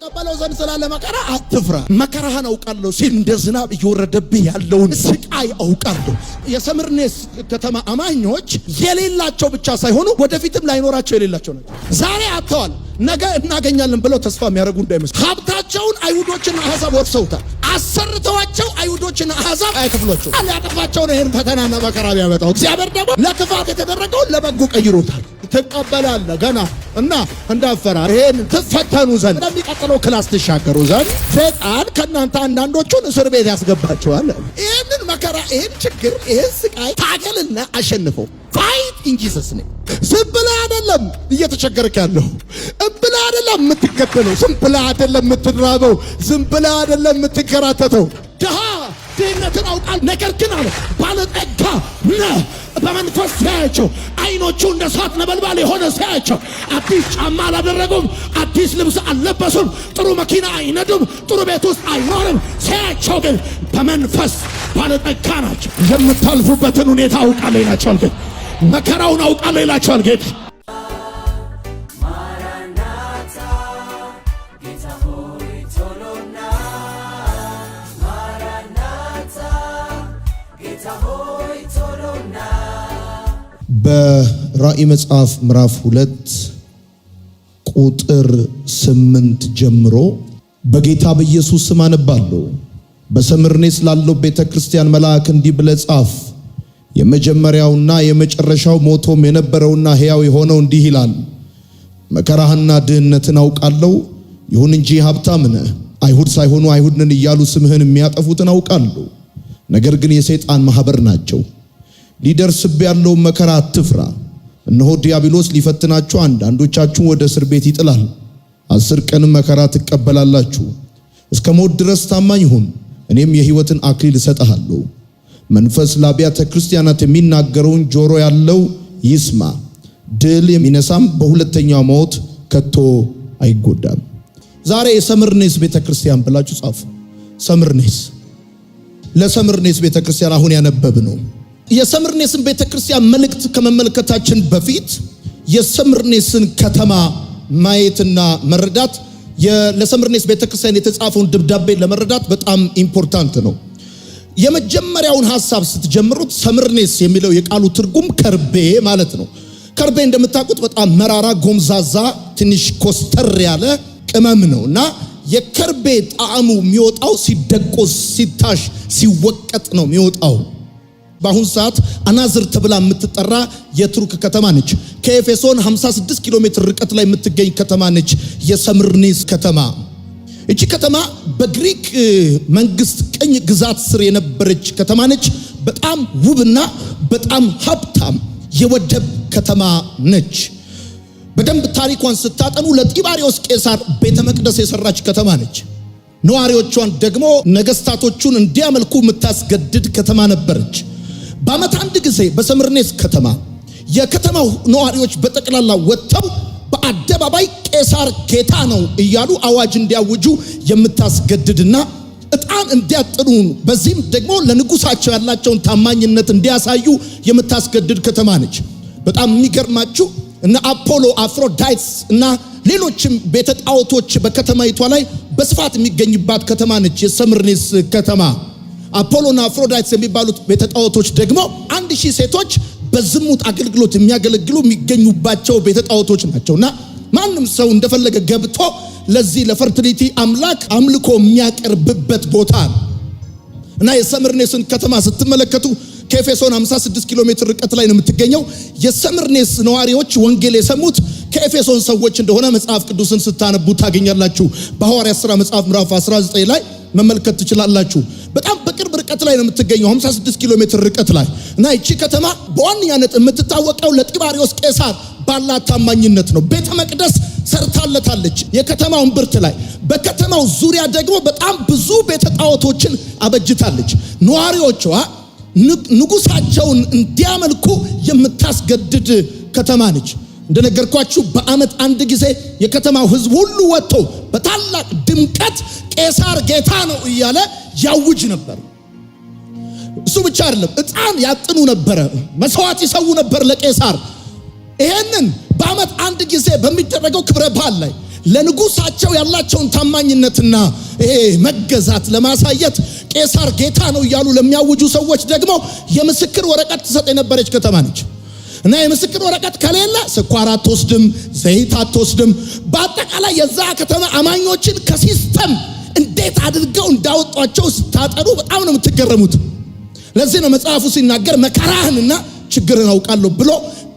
ተቀበለው ዘንድ ስላለ መከራ አትፍራ። መከራህን አውቃለሁ ሲል እንደ ዝናብ እየወረደብህ ያለውን ስቃይ አውቃለሁ። የሰምርኔስ ከተማ አማኞች የሌላቸው ብቻ ሳይሆኑ ወደፊትም ላይኖራቸው የሌላቸው ናቸው። ዛሬ አጥተዋል፣ ነገ እናገኛለን ብለው ተስፋ የሚያደርጉ እንዳይመስል። ሀብታቸውን አይሁዶችና አሕዛብ ወርሰውታል። አሰርተዋቸው አይሁዶችና አሕዛብ አይከፍሏቸው። ሊያጠፋቸው ነው ይህን ፈተናና መከራ ቢያመጣው። እግዚአብሔር ደግሞ ለክፋት የተደረገውን ለበጎ ቀይሮታል። ትቀበላለህ ገና እና እንዳፈራ ይሄን ትፈተኑ ዘንድ እንደሚቀጥለው ክላስ ትሻገሩ ዘንድ ሰይጣን ከእናንተ አንዳንዶቹን እስር ቤት ያስገባቸዋል። ይህንን መከራ፣ ይህን ችግር፣ ይህን ስቃይ ታገልና አሸንፈው። ፋይት ኢን ጂሰስ ኔም። ዝም ብለህ አይደለም እየተቸገርክ ያለው፣ ዝም ብለህ አይደለም የምትገደለው፣ ዝም ብለህ አይደለም የምትራበው፣ ዝም ብለህ አይደለም የምትንከራተተው። ድሃ ድህነትን አውቃል፣ ነገር ግን አለ ባለጠጋ ነህ። በመንፈስ ሲያያቸው አይኖቹ እንደ እሳት ነበልባል የሆነ ሲያያቸው አዲስ ጫማ አላደረጉም፣ አዲስ ልብስ አልለበሱም፣ ጥሩ መኪና አይነዱም፣ ጥሩ ቤት ውስጥ አይኖርም። ሲያያቸው ግን በመንፈስ ባለጠጋ ናቸው። የምታልፉበትን ሁኔታ አውቃለሁ ይላቸዋል። ግን መከራውን አውቃለሁ ይላቸዋል። ጌታ በራእይ መጽሐፍ ምዕራፍ 2 ቁጥር 8 ጀምሮ በጌታ በኢየሱስ ስም አነባለሁ። በሰምርኔስ ላለው ቤተክርስቲያን መልአክ እንዲህ ብለህ ጻፍ። የመጀመሪያውና የመጨረሻው ሞቶም የነበረውና ሕያው የሆነው እንዲህ ይላል፣ መከራህና ድህነትን አውቃለሁ። ይሁን እንጂ ሀብታም ነህ። አይሁድ ሳይሆኑ አይሁድ ነን እያሉ ስምህን የሚያጠፉትን አውቃለሁ። ነገር ግን የሰይጣን ማህበር ናቸው። ሊደርስብህ ያለውን መከራ አትፍራ። እነሆ ዲያብሎስ ሊፈትናችሁ አንዳንዶቻችሁን ወደ እስር ቤት ይጥላል። 10 ቀንም መከራ ትቀበላላችሁ። እስከ ሞት ድረስ ታማኝ ሁን፣ እኔም የሕይወትን አክሊል እሰጥሃለሁ። መንፈስ ለአብያተ ክርስቲያናት የሚናገረውን ጆሮ ያለው ይስማ። ድል የሚነሳም በሁለተኛው ሞት ከቶ አይጎዳም። ዛሬ የሰምርኔስ ቤተክርስቲያን ብላችሁ ጻፉ። ሰምርኔስ፣ ለሰምርኔስ ቤተክርስቲያን አሁን ያነበብነው የሰምርኔስን ቤተክርስቲያን መልእክት ከመመልከታችን በፊት የሰምርኔስን ከተማ ማየትና መረዳት፣ ለሰምርኔስ ቤተክርስቲያን የተጻፈውን ደብዳቤ ለመረዳት በጣም ኢምፖርታንት ነው። የመጀመሪያውን ሐሳብ ስትጀምሩት ሰምርኔስ የሚለው የቃሉ ትርጉም ከርቤ ማለት ነው። ከርቤ እንደምታውቁት በጣም መራራ፣ ጎምዛዛ፣ ትንሽ ኮስተር ያለ ቅመም ነውና የከርቤ ጣዕሙ የሚወጣው ሲደቆስ፣ ሲታሽ፣ ሲወቀጥ ነው የሚወጣው። በአሁን ሰዓት አናዝር ተብላ የምትጠራ የቱርክ ከተማ ነች። ከኤፌሶን 56 ኪሎ ሜትር ርቀት ላይ የምትገኝ ከተማ ነች የሰምርኔስ ከተማ። እቺ ከተማ በግሪክ መንግስት ቅኝ ግዛት ስር የነበረች ከተማ ነች። በጣም ውብና በጣም ሀብታም የወደብ ከተማ ነች። በደንብ ታሪኳን ስታጠኑ ለጢባሪዎስ ቄሳር ቤተ መቅደስ የሰራች ከተማ ነች። ነዋሪዎቿን ደግሞ ነገስታቶቹን እንዲያመልኩ የምታስገድድ ከተማ ነበረች። በዓመት አንድ ጊዜ በሰምርኔስ ከተማ የከተማው ነዋሪዎች በጠቅላላ ወጥተው በአደባባይ ቄሳር ጌታ ነው እያሉ አዋጅ እንዲያውጁ የምታስገድድና ዕጣን እንዲያጥኑ፣ በዚህም ደግሞ ለንጉሳቸው ያላቸውን ታማኝነት እንዲያሳዩ የምታስገድድ ከተማ ነች። በጣም የሚገርማችሁ እና አፖሎ፣ አፍሮዳይትስ እና ሌሎችም ቤተ ጣዖቶች በከተማይቷ ላይ በስፋት የሚገኝባት ከተማ ነች የሰምርኔስ ከተማ። አፖሎና አፍሮዳይትስ የሚባሉት ቤተ ጣዖቶች ደግሞ 1000 ሴቶች በዝሙት አገልግሎት የሚያገለግሉ የሚገኙባቸው ቤተ ጣዖቶች ናቸውና ማንም ሰው እንደፈለገ ገብቶ ለዚህ ለፈርቲሊቲ አምላክ አምልኮ የሚያቀርብበት ቦታ እና የሰምርኔስን ከተማ ስትመለከቱ ከኤፌሶን 56 ኪሎ ሜትር ርቀት ላይ ነው የምትገኘው። የሰምርኔስ ነዋሪዎች ወንጌል የሰሙት ከኤፌሶን ሰዎች እንደሆነ መጽሐፍ ቅዱስን ስታነቡ ታገኛላችሁ። በሐዋርያት ሥራ መጽሐፍ ምዕራፍ 19 ላይ መመልከት ትችላላችሁ። በጣም በቅርብ ርቀት ላይ ነው የምትገኘው 56 ኪሎ ሜትር ርቀት ላይ እና እቺ ከተማ በዋነኛነት የምትታወቀው ለጢባሪዎስ ቄሳር ባላት ታማኝነት ነው። ቤተ መቅደስ ሰርታለታለች የከተማው እምብርት ላይ። በከተማው ዙሪያ ደግሞ በጣም ብዙ ቤተ ጣዖቶችን አበጅታለች። ነዋሪዎቿ ንጉሳቸውን እንዲያመልኩ የምታስገድድ ከተማ ነች። እንደነገርኳችሁ በዓመት አንድ ጊዜ የከተማው ሕዝብ ሁሉ ወጥቶ በታላቅ ድምቀት ቄሳር ጌታ ነው እያለ ያውጅ ነበር። እሱ ብቻ አይደለም፣ ዕጣን ያጥኑ ነበረ፣ መስዋዕት ይሰዉ ነበር ለቄሳር። ይሄንን በዓመት አንድ ጊዜ በሚደረገው ክብረ በዓል ላይ ለንጉሳቸው ያላቸውን ታማኝነትና መገዛት ለማሳየት ቄሳር ጌታ ነው እያሉ ለሚያውጁ ሰዎች ደግሞ የምስክር ወረቀት ትሰጥ የነበረች ከተማ ነች። እና የምስክር ወረቀት ከሌለ ስኳር አትወስድም፣ ዘይት አትወስድም። በአጠቃላይ የዛ ከተማ አማኞችን ከሲስተም እንዴት አድርገው እንዳወጧቸው ስታጠሩ በጣም ነው የምትገረሙት። ለዚህ ነው መጽሐፉ ሲናገር መከራህንና ችግርን አውቃለሁ ብሎ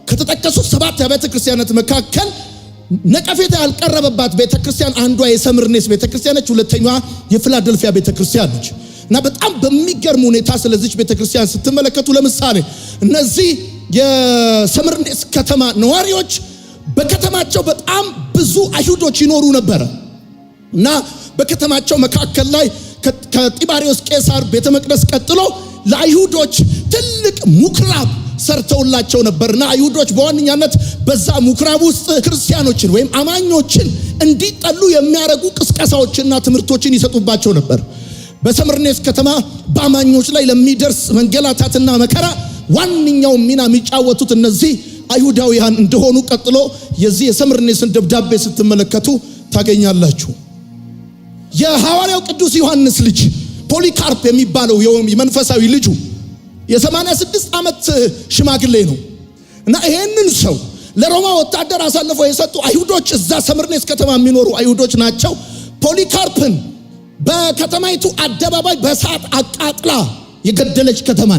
ከተጠቀሱት 7 አብያተ ክርስቲያናት መካከል ነቀፌታ ያልቀረበባት ቤተክርስቲያን አንዷ የሰምርኔስ ቤተክርስቲያን ነች። ሁለተኛዋ የፊላደልፊያ ቤተክርስቲያን ነች። እና በጣም በሚገርም ሁኔታ ስለዚህ ቤተክርስቲያን ስትመለከቱ ለምሳሌ እነዚህ የሰምርኔስ ከተማ ነዋሪዎች በከተማቸው በጣም ብዙ አይሁዶች ይኖሩ ነበር። እና በከተማቸው መካከል ላይ ከጢባሪዮስ ቄሳር ቤተ መቅደስ ቀጥሎ ለአይሁዶች ትልቅ ምኩራብ ሰርተውላቸው ነበርና አይሁዶች በዋነኛነት በዛ ምኩራብ ውስጥ ክርስቲያኖችን ወይም አማኞችን እንዲጠሉ የሚያረጉ ቅስቀሳዎችና ትምህርቶችን ይሰጡባቸው ነበር። በሰምርኔስ ከተማ በአማኞች ላይ ለሚደርስ መንገላታትና መከራ ዋነኛው ሚና የሚጫወቱት እነዚህ አይሁዳውያን እንደሆኑ ቀጥሎ የዚህ የሰምርኔስን ደብዳቤ ስትመለከቱ ታገኛላችሁ። የሐዋርያው ቅዱስ ዮሐንስ ልጅ ፖሊካርፕ የሚባለው የመንፈሳዊ ልጁ የ86 ዓመት ሽማግሌ ነው። እና ይሄንን ሰው ለሮማ ወታደር አሳልፈው የሰጡ አይሁዶች እዛ ሰምርኔስ ከተማ የሚኖሩ አይሁዶች ናቸው። ፖሊካርፕን በከተማይቱ አደባባይ በእሳት አቃጥላ የገደለች ከተማ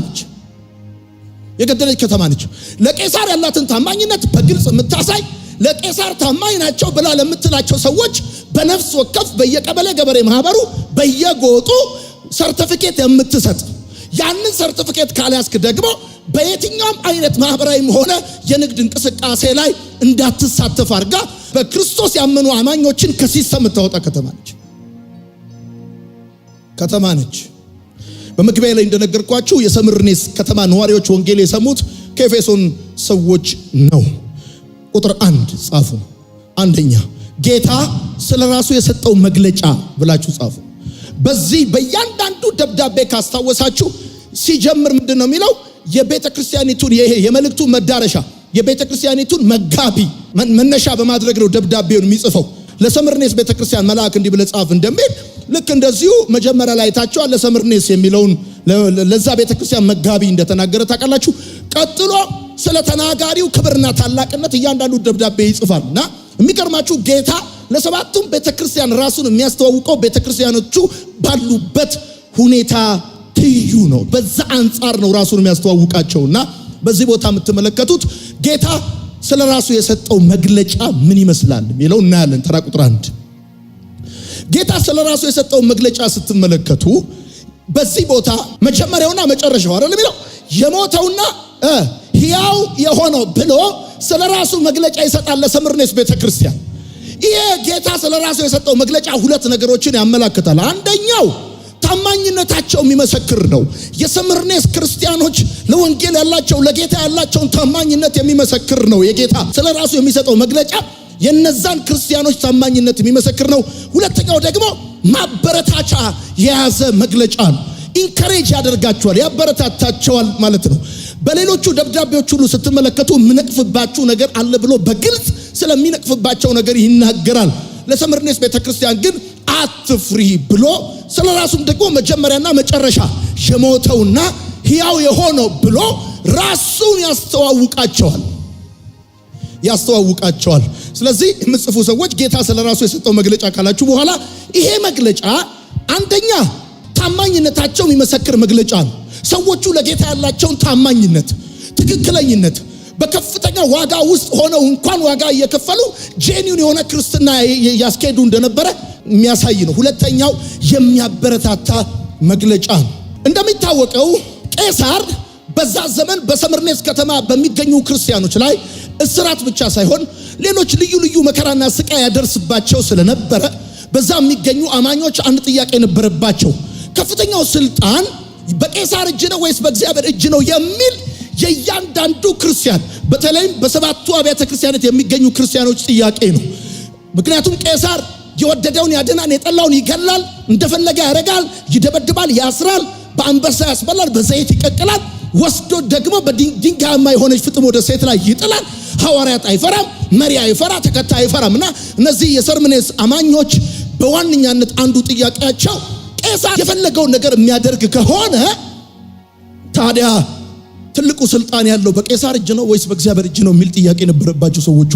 ነች። ለቄሳር ያላትን ታማኝነት በግልጽ የምታሳይ ለቄሳር ታማኝ ናቸው ብላ ለምትላቸው ሰዎች በነፍስ ወከፍ በየቀበሌ ገበሬ ማህበሩ በየጎጡ ሰርቲፊኬት የምትሰጥ ያንን ሰርቲፊኬት ካልያዝክ ደግሞ በየትኛውም አይነት ማህበራዊም ሆነ የንግድ እንቅስቃሴ ላይ እንዳትሳተፍ አድርጋ በክርስቶስ ያመኑ አማኞችን ከሲስተም የምታወጣ ከተማ ነች። በመግቢያ ላይ እንደነገርኳችሁ የሰምርኔስ ከተማ ነዋሪዎች ወንጌል የሰሙት ከኤፌሶን ሰዎች ነው። ቁጥር 1 ጻፉ። አንደኛ ጌታ ስለራሱ የሰጠው መግለጫ ብላችሁ ጻፉ። በዚህ በእያንዳንዱ ደብዳቤ ካስታወሳችሁ ሲጀምር ምንድነው የሚለው? የቤተክርስቲያኒቱን የመልእክቱ መዳረሻ የቤተክርስቲያኒቱን መጋቢ መነሻ በማድረግ ነው ደብዳቤውን የሚጽፈው። ለሰምርኔስ ቤተክርስቲያን መልአክ እንዲህ ብለህ ጻፍ እንደሚል ልክ እንደዚሁ መጀመሪያ ላይ ታችኋል። ለሰምርኔስ የሚለውን ለዛ ቤተክርስቲያን መጋቢ እንደተናገረ ታውቃላችሁ። ቀጥሎ ስለ ተናጋሪው ክብርና ታላቅነት እያንዳንዱ ደብዳቤ ይጽፋልና የሚገርማችሁ ጌታ ለሰባቱም ቤተክርስቲያን ራሱን የሚያስተዋውቀው ቤተክርስቲያኖቹ ባሉበት ሁኔታ ትዩ ነው። በዛ አንጻር ነው ራሱን የሚያስተዋውቃቸውና በዚህ ቦታ የምትመለከቱት ጌታ ስለ ራሱ የሰጠው መግለጫ ምን ይመስላል የሚለው እናያለን። ተራ ቁጥር 1 ጌታ ስለ ራሱ የሰጠው መግለጫ ስትመለከቱ በዚህ ቦታ መጀመሪያውና መጨረሻው አይደለም የሚለው የሞተውና ሕያው የሆነው ብሎ ስለ ራሱ መግለጫ ይሰጣል ለሰምርኔስ ቤተክርስቲያን። ይሄ ጌታ ስለ ራሱ የሰጠው መግለጫ 2 ነገሮችን ያመላክታል። አንደኛው ታማኝነታቸው የሚመሰክር ነው። የሰምርኔስ ክርስቲያኖች ለወንጌል ያላቸው ለጌታ ያላቸውን ታማኝነት የሚመሰክር ነው። የጌታ ስለ ራሱ የሚሰጠው መግለጫ የነዛን ክርስቲያኖች ታማኝነት የሚመሰክር ነው። ሁለተኛው ደግሞ ማበረታቻ የያዘ መግለጫ ነው። ኢንከሬጅ ያደርጋቸዋል፣ ያበረታታቸዋል ማለት ነው። በሌሎቹ ደብዳቤዎች ሁሉ ስትመለከቱ ምንቅፍባችሁ ነገር አለ ብሎ በግልጽ ስለሚነቅፍባቸው ነገር ይናገራል። ለሰምርኔስ ቤተክርስቲያን ግን አትፍሪ ብሎ ስለራሱም ደግሞ መጀመሪያና መጨረሻ የሞተውና ሕያው የሆነው ብሎ ራሱን ያስተዋውቃቸዋል። ስለዚህ የምትጽፉ ሰዎች ጌታ ስለራሱ የሰጠው መግለጫ ካላችሁ በኋላ ይሄ መግለጫ አንደኛ ታማኝነታቸው የሚመሰክር መግለጫ ነው። ሰዎቹ ለጌታ ያላቸውን ታማኝነት፣ ትክክለኝነት በከፍተኛ ዋጋ ውስጥ ሆነው እንኳን ዋጋ እየከፈሉ ጄኒውን የሆነ ክርስትና ያስኬዱ እንደነበረ የሚያሳይ ነው። ሁለተኛው የሚያበረታታ መግለጫ ነው። እንደሚታወቀው ቄሳር በዛ ዘመን በሰምርኔስ ከተማ በሚገኙ ክርስቲያኖች ላይ እስራት ብቻ ሳይሆን ሌሎች ልዩ ልዩ መከራና ስቃይ ያደርስባቸው ስለነበረ በዛ የሚገኙ አማኞች አንድ ጥያቄ ነበረባቸው። ከፍተኛው ስልጣን በቄሳር እጅ ነው ወይስ በእግዚአብሔር እጅ ነው የሚል የእያንዳንዱ ክርስቲያን በተለይም በሰባቱ አብያተ ክርስቲያናት የሚገኙ ክርስቲያኖች ጥያቄ ነው። ምክንያቱም ቄሳር የወደደውን ያድናል፣ የጠላውን ይገላል፣ እንደፈለገ ያደርጋል፣ ይደበድባል፣ ያስራል፣ በአንበሳ ያስበላል፣ በዘይት ይቀቅላል፣ ወስዶ ደግሞ በድንጋያማ የሆነች ፍጥሞ ወደ ሴት ላይ ይጥላል። ሐዋርያት አይፈራም፣ መሪ አይፈራ፣ ተከታይ አይፈራምና እነዚህ የሰርምኔስ አማኞች በዋነኛነት አንዱ ጥያቄያቸው ቄሳር የፈለገውን ነገር የሚያደርግ ከሆነ ታዲያ ትልቁ ስልጣን ያለው በቄሳር እጅ ነው ወይስ በእግዚአብሔር እጅ ነው የሚል ጥያቄ ነበረባቸው ሰዎቹ።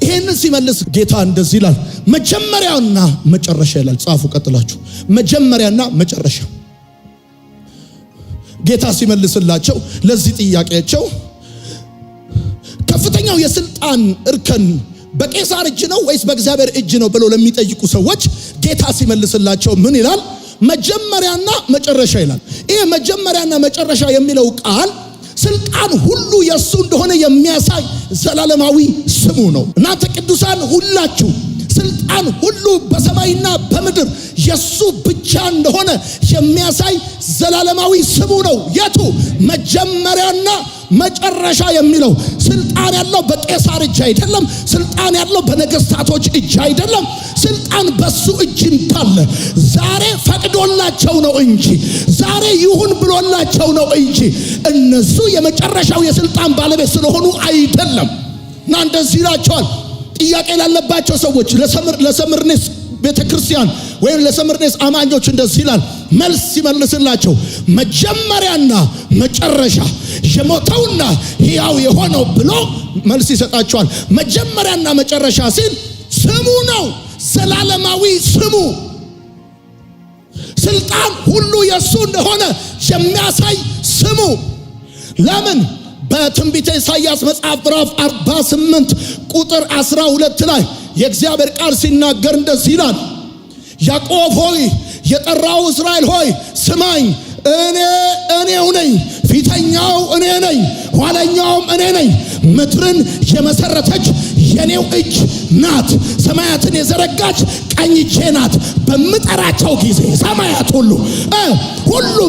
ይሄንን ሲመልስ ጌታ እንደዚህ ይላል፣ መጀመሪያና መጨረሻ ይላል። ጻፉ ቀጥላችሁ፣ መጀመሪያና መጨረሻ። ጌታ ሲመልስላቸው ለዚህ ጥያቄያቸው ከፍተኛው የስልጣን እርከን በቄሳር እጅ ነው ወይስ በእግዚአብሔር እጅ ነው ብለው ለሚጠይቁ ሰዎች ጌታ ሲመልስላቸው ምን ይላል? መጀመሪያና መጨረሻ ይላል። ይሄ መጀመሪያና መጨረሻ የሚለው ቃል ስልጣን ሁሉ የሱ እንደሆነ የሚያሳይ ዘላለማዊ ስሙ ነው። እናንተ ቅዱሳን ሁላችሁ ስልጣን ሁሉ በሰማይና በምድር የሱ ብቻ እንደሆነ የሚያሳይ ዘላለማዊ ስሙ ነው። የቱ? መጀመሪያና መጨረሻ የሚለው ስልጣን ያለው በቄሳር እጅ አይደለም። ስልጣን ያለው በነገስታቶች እጅ አይደለም። ስልጣን በሱ እጅ እንዳለ ዛሬ ፈቅዶላቸው ነው እንጂ ዛሬ ይሁን ብሎላቸው ነው እንጂ እነሱ የመጨረሻው የስልጣን ባለቤት ስለሆኑ አይደለም። እና እንደዚህ ይላቸዋል ጥያቄ ላለባቸው ሰዎች ለሰምርኔስ ቤተክርስቲያን ወይም ለሰምርኔስ አማኞች እንደዚህ ይላል መልስ ሲመልስላቸው መጀመሪያና መጨረሻ የሞተውና ሕያው የሆነው ብሎ መልስ ይሰጣቸዋል። መጀመሪያና መጨረሻ ሲል ስሙ ነው፣ ዘላለማዊ ስሙ። ስልጣን ሁሉ የሱ እንደሆነ የሚያሳይ ስሙ። ለምን? በትንቢተ ኢሳይያስ መጽሐፍ ምዕራፍ 48 ቁጥር 12 ላይ የእግዚአብሔር ቃል ሲናገር እንደዚህ ይላል፣ ያዕቆብ ሆይ የጠራው እስራኤል ሆይ ስማኝ፣ እኔው ነኝ፣ ፊተኛው እኔ ነኝ፣ ኋለኛውም እኔ ነኝ። ምድርን የመሰረተች የኔው እጅ ናት፣ ሰማያትን የዘረጋች ቀኝ እጄ ናት። በምጠራቸው ጊዜ ሰማያት ሁሉ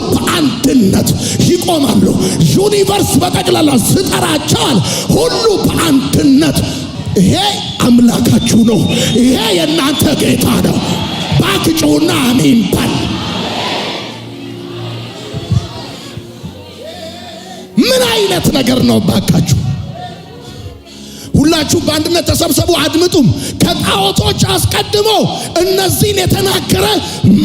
በአንድነት ይቆማሉ። ዩኒቨርስ በጠቅላላ ስጠራቸዋል ሁሉ በአንድነት። ይሄ አምላካችሁ ነው። ይሄ የእናንተ ጌታ ነው። ባክጩና አሜን በል። ምን አይነት ነገር ነው ባካችሁ? ሁላችሁ በአንድነት ተሰብሰቡ አድምጡም። ከጣዖቶች አስቀድሞ እነዚህን የተናገረ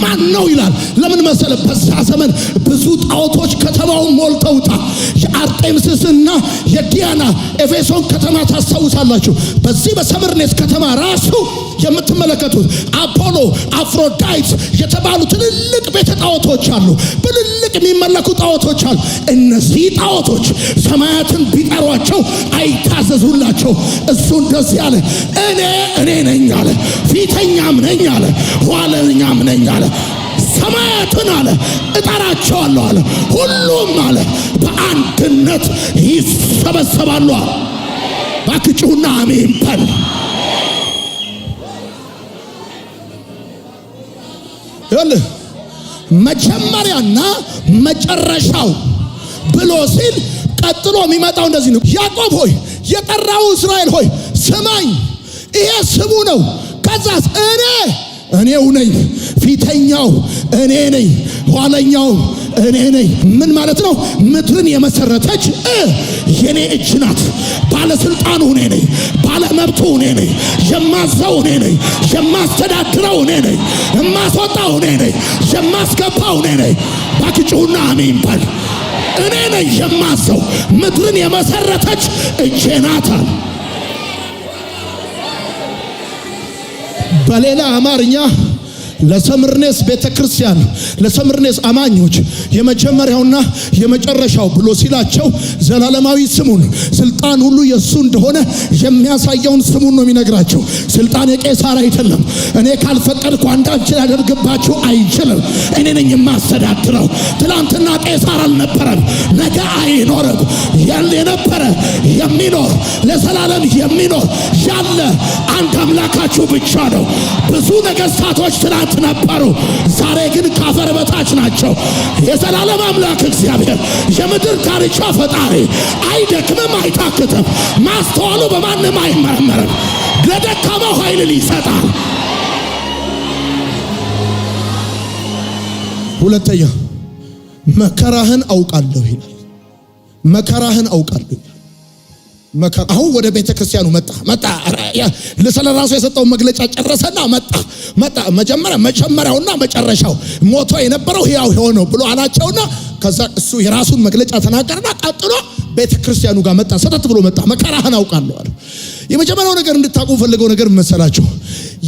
ማን ነው ይላል። ለምን መሰለ? በዛ ዘመን ብዙ ጣዖቶች ከተማውን ሞልተውታል። የአርጤምስስና የዲያና ኤፌሶን ከተማ ታስታውሳላችሁ። በዚህ በሰምርኔስ ከተማ ራሱ የምትመለከቱት አፖሎ፣ አፍሮዳይት የተባሉ ትልልቅ ቤተ ጣዖቶች አሉ። ትልልቅ የሚመለኩ ጣዖቶች አሉ። እነዚህ ጣዖቶች ሰማያትን ቢጠሯቸው አይታዘዙላቸው። እሱ እንደዚህ አለ፣ እኔ ነኝ አለ፣ ፊተኛም ነኝ አለ፣ ኋለኛም ነኝ አለ። ሰማያትን አለ እጠራቸዋለሁ አለ፣ ሁሉም አለ በአንድነት ይሰበሰባሉ አለ። ባክጩና አሜን በል። መጀመሪያና መጨረሻው ብሎ ሲል ቀጥሎ የሚመጣው እንደዚህ ነው። ያዕቆብ ሆይ የጠራው እስራኤል ሆይ ስማኝ፣ ይሄ ስሙ ነው። ከዛስ እኔው ነኝ፣ ፊተኛው እኔ ነኝ፣ ኋለኛው እኔ ነኝ። ምን ማለት ነው? ምድርን የመሰረተች የኔ እጅ ናት። ባለስልጣኑ እኔ ነኝ፣ ባለመብቱ እኔ ነኝ፣ የማዘው እኔ ነኝ፣ የማስተዳድረው እኔ ነኝ፣ የማስወጣው እኔ ነኝ፣ የማስገባው እኔ ነኝ። ባክጩና አሜን በል። እኔ ነኝ የማዘው። ምድርን የመሰረተች እጄ ናት። በሌላ አማርኛ ለሰምርኔስ ቤተክርስቲያን ለሰምርኔስ አማኞች የመጀመሪያውና የመጨረሻው ብሎ ሲላቸው ዘላለማዊ ስሙን ስልጣን ሁሉ የሱ እንደሆነ የሚያሳየውን ስሙን ነው የሚነግራቸው። ስልጣን የቄሳር አይደለም። እኔ ካልፈቀድኩ አንዳች ሊያደርግባችሁ አይችልም። እኔ ነኝ የማስተዳድረው። ትላንትና ቄሳር አልነበረም፣ ነገ አይኖርም። የነበረ የሚኖር ለዘላለም የሚኖር ያለ አንድ አምላካችሁ ብቻ ነው። ብዙ ነገስታቶች ትላንት ነበሩ፣ ዛሬ ግን ካፈር በታች ናቸው። የዘላለም አምላክ እግዚአብሔር የምድር ዳርቻ ፈጣሪ አይደክምም፣ አይታክትም። ማስተዋሉ በማንም አይመረመርም። ለደካማው ኃይልን ይሰጣል። ሁለተኛ መከራህን አውቃለሁ ይላል። መከራህን አውቃለሁ ይላል። አሁን ወደ ቤተ ክርስቲያኑ መጣ ለሰለ ራሱ የሰጠው መግለጫ ጨረሰና መጣ መጀመሪያውና መጨረሻው ሞቶ የነበረው ሕያው ሆኖ ብሎ አላቸውና ከዛ እሱ የራሱን መግለጫ ተናገረና ቀጥሎ ቤተ ክርስቲያኑ ጋር መጣ። ሰተት ብሎ መጣ። መከራህን አውቃለሁ አለ። የመጀመሪያው ነገር እንድታውቁ ፈልገው ነገር መሰላችሁ፣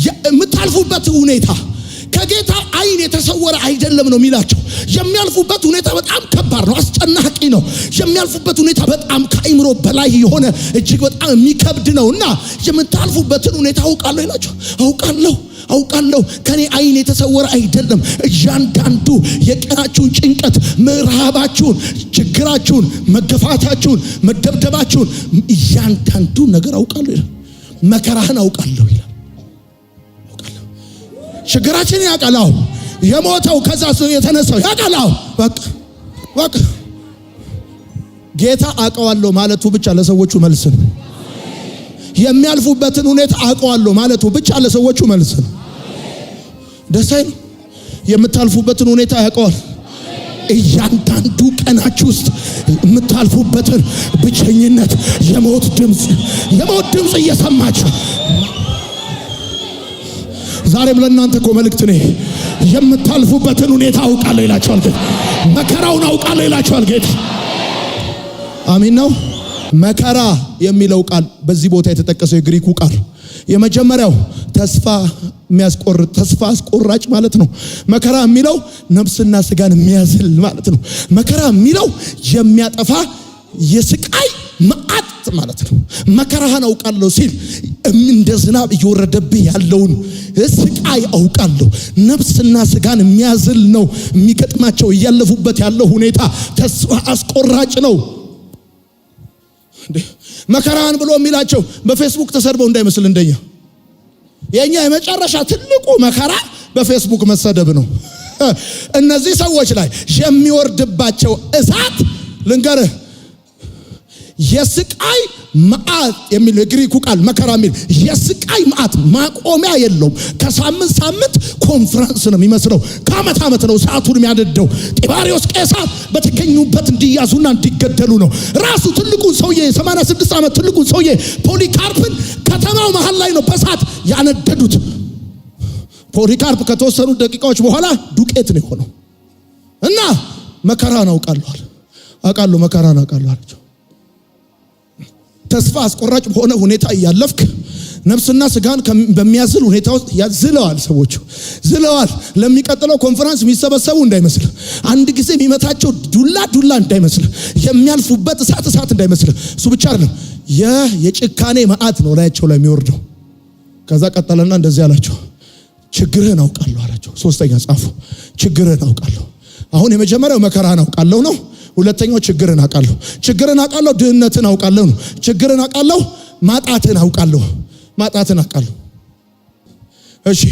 የምታልፉበት ሁኔታ ከጌታ አይን የተሰወረ አይደለም ነው የሚላቸው። የሚያልፉበት ሁኔታ በጣም ከባድ ነው፣ አስጨናቂ ነው። የሚያልፉበት ሁኔታ በጣም ከአይምሮ በላይ የሆነ እጅግ በጣም የሚከብድ ነውና የምታልፉበትን ሁኔታ አውቃለሁ ይላቸው። አውቃለሁ ከኔ አይን የተሰወረ አይደለም። እያንዳንዱ የቀናችሁን ጭንቀት፣ ምዕራባችሁን፣ ችግራችሁን፣ መገፋታችሁን፣ መደብደባችሁን እያንዳንዱ ነገር አውቃለሁ ይላል። መከራህን አውቃለሁ ይላል። ችግራችን ያውቃል። የሞተው ከዛ የተነሳው ያውቃል። በቃ ጌታ አውቀዋለሁ ማለቱ ብቻ ለሰዎቹ መልስ ነው። የሚያልፉበትን ሁኔታ አውቀዋለሁ ማለቱ ብቻ ለሰዎቹ መልስ ነው። ደስ አይልም? የምታልፉበትን ሁኔታ ያውቀዋል። እያንዳንዱ ቀናችሁ ውስጥ የምታልፉበትን ብቸኝነት፣ የሞት ድምፅ እየሰማችሁ ዛሬም ለእናንተ እኮ መልእክት ነው። የምታልፉበትን ሁኔታ አውቃለሁ ይላችኋል ጌታ። መከራውን አውቃለሁ ይላችኋል ጌታ። አሜን ነው። መከራ የሚለው ቃል በዚህ ቦታ የተጠቀሰው የግሪኩ ቃል የመጀመሪያው ተስፋ አስቆራጭ ማለት ነው። መከራ የሚለው ነፍስና ስጋን የሚያዝል ማለት ነው። መከራ የሚለው የሚያጠፋ የስቃይ መዓት ማለት ነው። መከራህን አውቃለሁ ሲል እንደ ዝናብ እየወረደብህ ያለውን ስቃይ አውቃለሁ። ነፍስና ስጋን የሚያዝል ነው የሚገጥማቸው። እያለፉበት ያለው ሁኔታ ተስፋ አስቆራጭ ነው። መከራን ብሎ የሚላቸው በፌስቡክ ተሰድበው እንዳይመስል እንደኛ የኛ የመጨረሻ ትልቁ መከራ በፌስቡክ መሰደብ ነው። እነዚህ ሰዎች ላይ የሚወርድባቸው እሳት ልንገርህ፣ የስቃይ መዓት የሚል የግሪኩ ቃል መከራ የሚል የስቃይ መዓት ማቆሚያ የለውም። ከሳምንት ሳምንት ኮንፈረንስ ነው የሚመስለው። ከዓመት ዓመት ነው ሰዓቱን የሚያደደው። ጢባሪዎስ ቄሳር በተገኙበት እንዲያዙና እንዲገደሉ ነው። ራሱ ትልቁን ሰውዬ 86 ዓመት ትልቁን ሰውዬ ፖሊካርፕን ከተማው መሃል ላይ ነው በሳት ያነደዱት። ፖሊካርፕ ከተወሰኑ ደቂቃዎች በኋላ ዱቄት ነው የሆነው እና መከራን አውቃለሁ መከራን አውቃለሁ አላቸው። ተስፋ አስቆራጭ በሆነ ሁኔታ እያለፍክ ነፍስና ስጋን በሚያዝል ሁኔታ ውስጥ ያዝለዋል። ሰዎቹ ዝለዋል። ለሚቀጥለው ኮንፈረንስ የሚሰበሰቡ እንዳይመስል፣ አንድ ጊዜ የሚመታቸው ዱላ እንዳይመስል፣ የሚያልፉበት እሳት እንዳይመስል። እሱ ብቻ አይደለም፣ የጭካኔ መዓት ነው ላያቸው ላይ የሚወርደው። ከዛ ቀጠለና እንደዚህ አላቸው፣ ችግርህን አውቃለሁ አላቸው። ሶስተኛ ጻፉ፣ ችግርህን አውቃለሁ። አሁን የመጀመሪያው መከራህን አውቃለሁ ነው። ሁለተኛው ችግርን አውቃለሁ። ድህነትን አውቃለሁ ነው። ችግርን አውቃለሁ፣ ማጣትን አውቃለሁ። እሺ፣